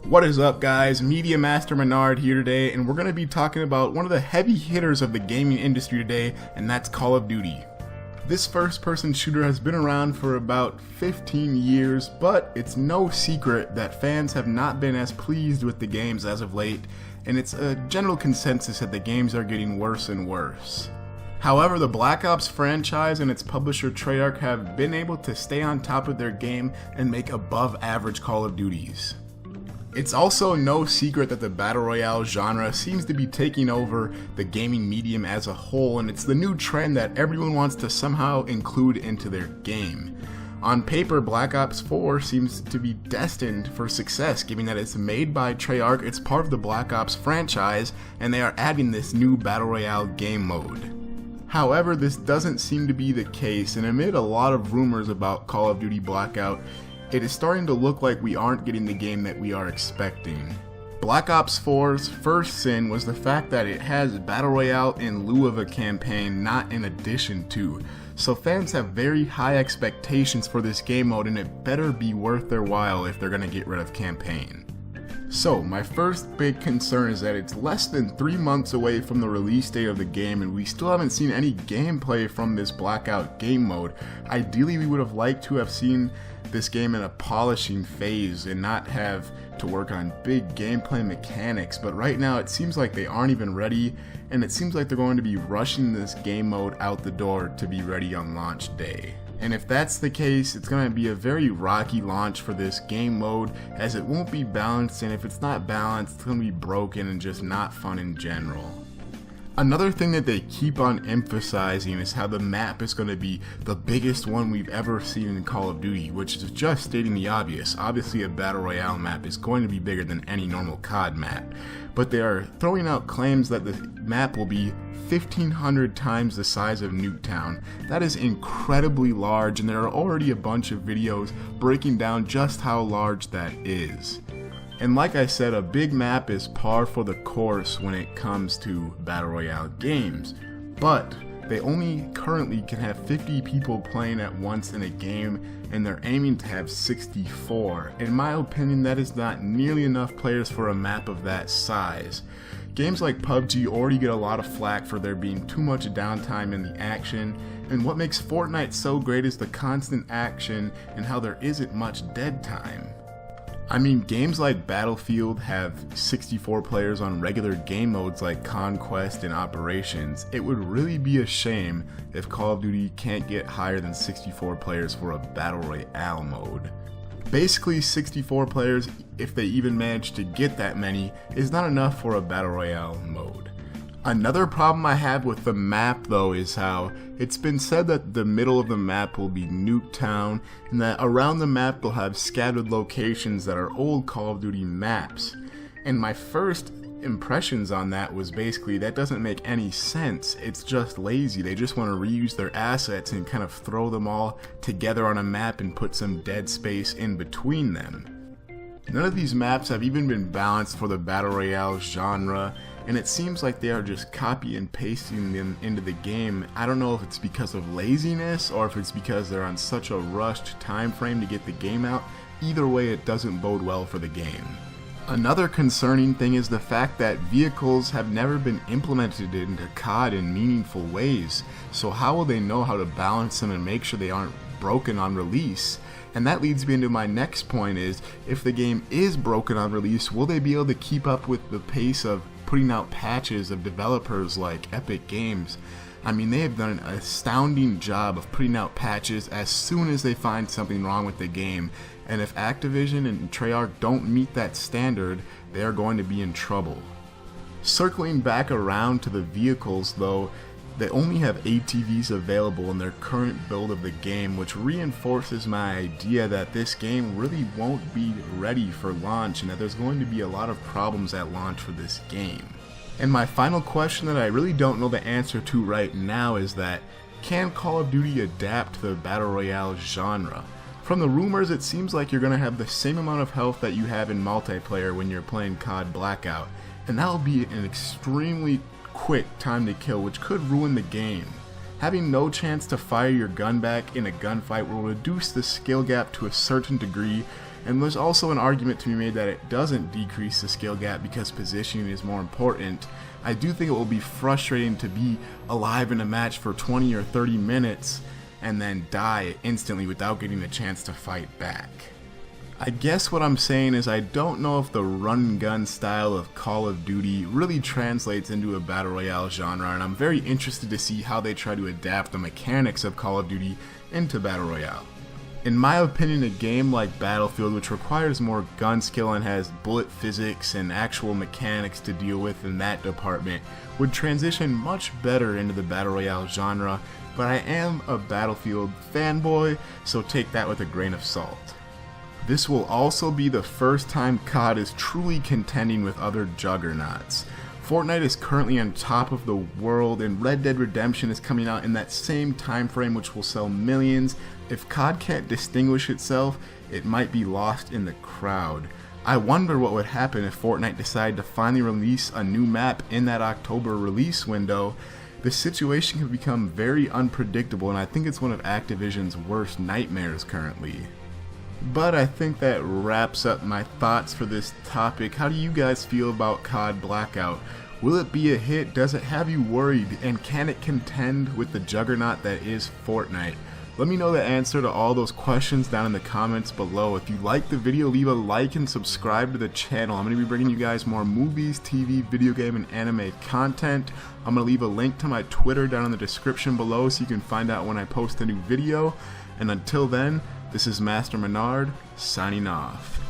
What is up, guys? Media Master Menard here today, and we're going to be talking about one of the heavy hitters of the gaming industry today, and that's Call of Duty. This first-person shooter has been around for about 15 years, but it's no secret that fans have not been as pleased with the games as of late, and it's a general consensus that the games are getting worse and worse. However, the Black Ops franchise and its publisher Treyarch have been able to stay on top of their game and make above-average Call of Duties. It's also no secret that the Battle Royale genre seems to be taking over the gaming medium as a whole, and it's the new trend that everyone wants to somehow include into their game. On paper, Black Ops 4 seems to be destined for success, given that it's made by Treyarch, it's part of the Black Ops franchise, and they are adding this new Battle Royale game mode. However, this doesn't seem to be the case, and amid a lot of rumors about Call of Duty Blackout, it is starting to look like we aren't getting the game that we are expecting. Black Ops 4's first sin was the fact that it has Battle Royale in lieu of a campaign, not in addition to. So fans have very high expectations for this game mode, and it better be worth their while if they're going to get rid of campaign. So, my first big concern is that it's less than 3 months away from the release date of the game, and we still haven't seen any gameplay from this Blackout game mode. Ideally, we would have liked to have seen this game in a polishing phase and not have to work on big gameplay mechanics, but right now it seems like they aren't even ready, and it seems like they're going to be rushing this game mode out the door to be ready on launch day. And if that's the case, it's going to be a very rocky launch for this game mode, as it won't be balanced, and if it's not balanced, it's going to be broken and just not fun in general. Another thing that they keep on emphasizing is how the map is going to be the biggest one we've ever seen in Call of Duty, which is just stating the obvious. Obviously, a Battle Royale map is going to be bigger than any normal COD map, but they are throwing out claims that the map will be 1,500 times the size of Nuketown. That is incredibly large, and there are already a bunch of videos breaking down just how large that is. And like I said, a big map is par for the course when it comes to Battle Royale games, but they only currently can have 50 people playing at once in a game, and they're aiming to have 64. In my opinion, that is not nearly enough players for a map of that size. Games like PUBG already get a lot of flack for there being too much downtime in the action, and what makes Fortnite so great is the constant action and how there isn't much dead time. I mean, games like Battlefield have 64 players on regular game modes like Conquest and Operations. It would really be a shame if Call of Duty can't get higher than 64 players for a Battle Royale mode. Basically, 64 players, if they even manage to get that many, is not enough for a Battle Royale mode. Another problem I have with the map, though, is how it's been said that the middle of the map will be Nuketown, and that around the map they'll have scattered locations that are old Call of Duty maps. And my first impressions on that was basically that doesn't make any sense. It's just lazy. They just want to reuse their assets and kind of throw them all together on a map and put some dead space in between them. None of these maps have even been balanced for the Battle Royale genre, and it seems like they are just copy and pasting them into the game. I don't know if it's because of laziness or if it's because they're on such a rushed time frame to get the game out. Either way, it doesn't bode well for the game. Another concerning thing is the fact that vehicles have never been implemented into COD in meaningful ways, so how will they know how to balance them and make sure they aren't broken on release? And that leads me into my next point is, if the game is broken on release, will they be able to keep up with the pace of putting out patches of developers like Epic Games? I mean, they have done an astounding job of putting out patches as soon as they find something wrong with the game, and if Activision and Treyarch don't meet that standard, they are going to be in trouble. Circling back around to the vehicles, though, they only have ATVs available in their current build of the game, which reinforces my idea that this game really won't be ready for launch and that there's going to be a lot of problems at launch for this game. And my final question that I really don't know the answer to right now is that, can Call of Duty adapt to the Battle Royale genre? From the rumors, it seems like you're going to have the same amount of health that you have in multiplayer when you're playing COD Blackout, and that will be an extremely quick time to kill, which could ruin the game. Having no chance to fire your gun back in a gunfight will reduce the skill gap to a certain degree, And there's also an argument to be made that it doesn't decrease the skill gap because positioning is more important. I do think it will be frustrating to be alive in a match for 20 or 30 minutes and then die instantly without getting a chance to fight back. I guess what I'm saying is I don't know if the run gun style of Call of Duty really translates into a battle royale genre, and I'm very interested to see how they try to adapt the mechanics of Call of Duty into battle royale. In my opinion, a game like Battlefield, which requires more gun skill and has bullet physics and actual mechanics to deal with in that department, would transition much better into the battle royale genre, but I am a Battlefield fanboy, so take that with a grain of salt. This will also be the first time COD is truly contending with other juggernauts. Fortnite is currently on top of the world, and Red Dead Redemption is coming out in that same time frame, which will sell millions. If COD can't distinguish itself, it might be lost in the crowd. I wonder what would happen if Fortnite decided to finally release a new map in that October release window. The situation could become very unpredictable, and I think it's one of Activision's worst nightmares currently. But I think that wraps up my thoughts for this topic. How do you guys feel about COD Blackout? Will it be a hit? Does it have you worried? And can it contend with the juggernaut that is Fortnite? Let me know the answer to all those questions down in the comments below. If you liked the video, leave a like and subscribe to the channel. I'm going to be bringing you guys more movies, TV, video game, and anime content. I'm going to leave a link to my Twitter down in the description below so you can find out when I post a new video. And until then, this is Master Menard, signing off.